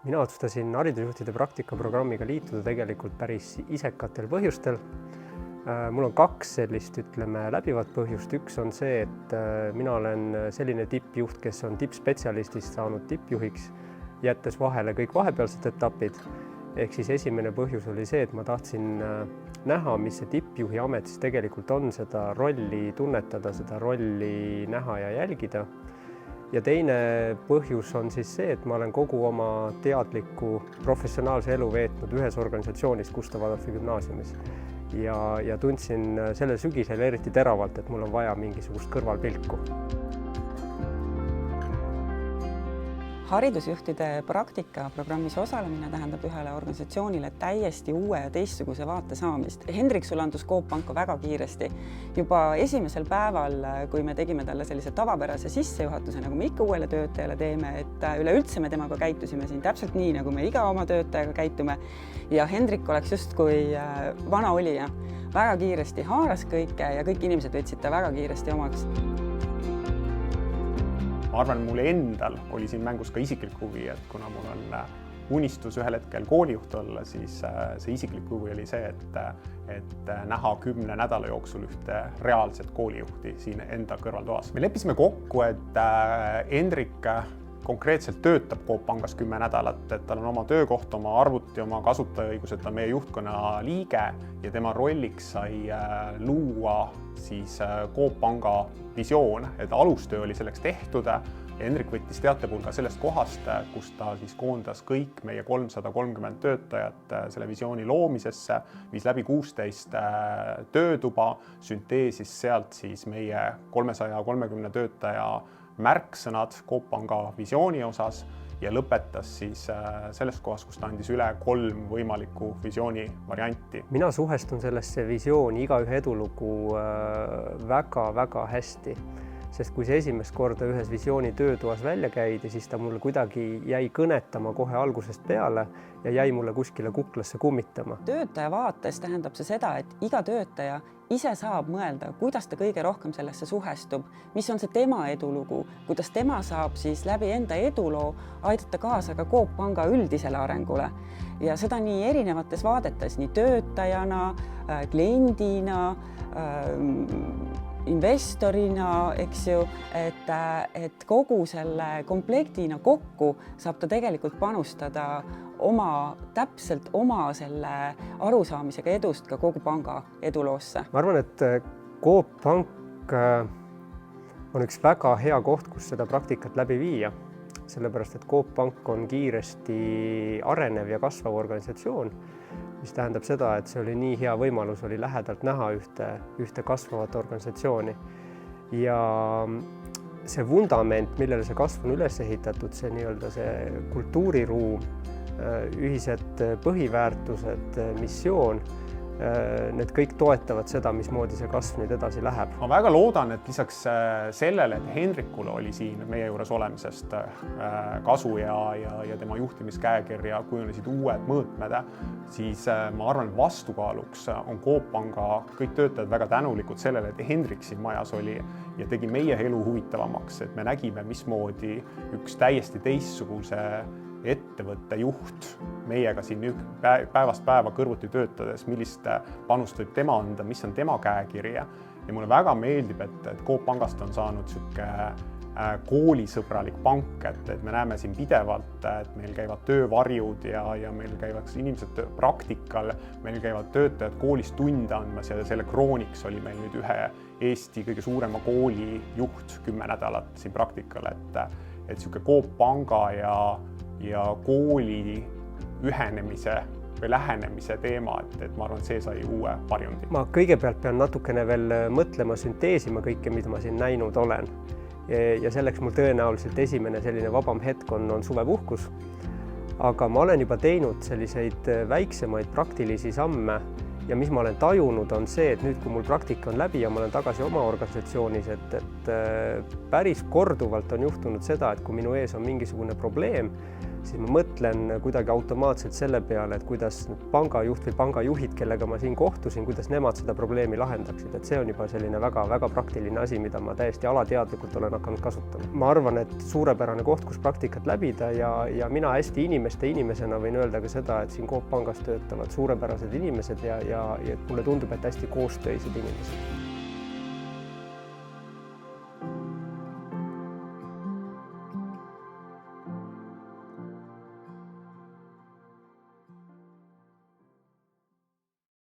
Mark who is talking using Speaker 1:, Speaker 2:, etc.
Speaker 1: Mina otsustasin haridusjuhtide praktikaprogrammiga liituda tegelikult päris isekatel põhjustel. Mul on kaks sellist, läbivat põhjust. Üks on see, et mina olen selline tippjuht, kes on tippspetsialistist saanud tippjuhiks, jättes vahele kõik vahepealsed etapid. Ehk siis esimene põhjus oli see, et ma tahtsin näha, mis see tippjuhi amet siis tegelikult on, seda rolli tunnetada, seda rolli näha ja jälgida. Ja teine põhjus on siis see, et ma olen kogu oma teadliku professionaalse elu veetnud ühes organisatsioonis Gustav Adolfi gümnaasiumis ja tundsin sellel sügisel eriti teravalt, et mul on vaja mingisugust kõrvalpilku.
Speaker 2: Haridusjuhtide praktikaprogrammis osalemine tähendab ühele organisatsioonile täiesti uue ja teistsuguse vaate saamist. Hendrik sulandus Coop Panka väga kiiresti. Juba esimesel päeval, kui me tegime talle sellise tavapärase sissejuhatuse, nagu me ikka uuele töötajale teeme, et üleüldse me temaga käitusime siin täpselt nii, nagu me iga oma töötajaga käitume. Ja Hendrik oleks justkui vana olija. Väga kiiresti haaras kõike ja kõik inimesed võtsid ta väga kiiresti omaks.
Speaker 3: Ma arvan, mulle endal oli siin mängus ka isiklik huvi, et kuna mul on unistus ühel hetkel koolijuht olla, siis see isiklik huvi oli see, et näha 10 nädala jooksul ühte reaalset koolijuhti siin enda kõrvaltoas. Me leppisime kokku, et Hendrik konkreetselt töötab Coop Pangas 10 nädalat, et tal on oma töökoht, oma arvuti, oma kasutajaõigused, ta on meie juhtkonna liige ja tema rolliks sai luua siis Coop Panga visioon, et alustöö oli selleks tehtud. Hendrik võttis teatepulga sellest kohast, kus ta siis koondas kõik meie 330 töötajat selle visiooni loomisesse, viis läbi 16 töötuba, sünteesis sealt siis meie 330 töötaja märksõnad Coop Panga visiooni osas ja lõpetas siis selles kohas, kus ta andis üle 3 võimalikku visiooni varianti.
Speaker 1: Mina suhestun sellesse visiooni igaühe edulugu väga-väga hästi, sest kui see esimest korda ühes visiooni töötoas välja käidi, siis ta mulle kuidagi jäi kõnetama kohe algusest peale ja jäi mulle kuskile kuklasse kummitama.
Speaker 2: Töötaja vaates tähendab see seda, et iga töötaja ise saab mõelda, kuidas ta kõige rohkem sellesse suhestub, mis on see tema edulugu, kuidas tema saab siis läbi enda eduloo aidata kaasa ka Coop Panga üldisele arengule. Ja seda nii erinevates vaadetes, nii töötajana, kliendina, investorina, eks ju, et kogu selle komplektina kokku saab ta tegelikult panustada täpselt oma selle arusaamisega edust ka kogu panga eduloosse.
Speaker 1: Ma arvan, et Coop Pank on üks väga hea koht, kus seda praktikat läbi viia, sellepärast et Coop Pank on kiiresti arenev ja kasvav organisatsioon, mis tähendab seda, et see oli nii hea võimalus oli lähedalt näha ühte kasvavat organisatsiooni. Ja see vundament, millele see kasv on üles ehitatud, see kultuuriruum, ühised põhiväärtused, missioon, need kõik toetavad seda, mismoodi see kasv nüüd edasi läheb.
Speaker 3: Ma väga loodan, et lisaks sellele, et Hendrikule oli siin meie juures olemisest kasu ja tema juhtimiskäekirja kujunesid uued mõõtmed, siis ma arvan, et vastukaaluks on Coop Panga kõik töötajad väga tänulikud sellele, et Hendrik siin majas oli ja tegi meie elu huvitavamaks, et me nägime, mismoodi üks täiesti teistsuguse ettevõtte juht meiega siin päevast päeva kõrvuti töötades, millist panust võib tema anda, mis on tema käekirja. Ja mulle väga meeldib, et Coop Pangast on saanud koolisõbralik pank, et me näeme siin pidevalt, et meil käivad töövarjud ja meil käivad inimesed praktikal, meil käivad töötajad koolis tunde andmas ja selle krooniks oli meil nüüd ühe Eesti kõige suurema kooli juht 10 nädalat siin praktikal, et Coop Panga ja kooli ühenemise või lähenemise teema, et ma arvan, et see sai uue varjundi.
Speaker 1: Ma kõigepealt pean natukene veel mõtlema, sünteesima kõike, mida ma siin näinud olen. Ja selleks mul tõenäoliselt esimene selline vabam hetk on suvepuhkus. Aga ma olen juba teinud selliseid väiksemaid praktilisi samme ja mis ma olen tajunud on see, et nüüd kui mul praktika on läbi ja ma olen tagasi oma organisatsioonis, et et päris korduvalt on juhtunud seda, et kui minu ees on mingisugune probleem, siis ma mõtlen kuidagi automaatselt selle peale, et kuidas pangajuht või pangajuhid, kellega ma siin kohtusin, kuidas nemad seda probleemi lahendaksid. Et see on juba selline väga-väga praktiline asi, mida ma täiesti alateadlikult olen hakanud kasutama. Ma arvan, et suurepärane koht, kus praktikat läbida ja mina hästi inimesena võin öelda ka seda, et siin Coop Pangas töötavad suurepärased inimesed ja mulle tundub, et hästi koostöised inimesed.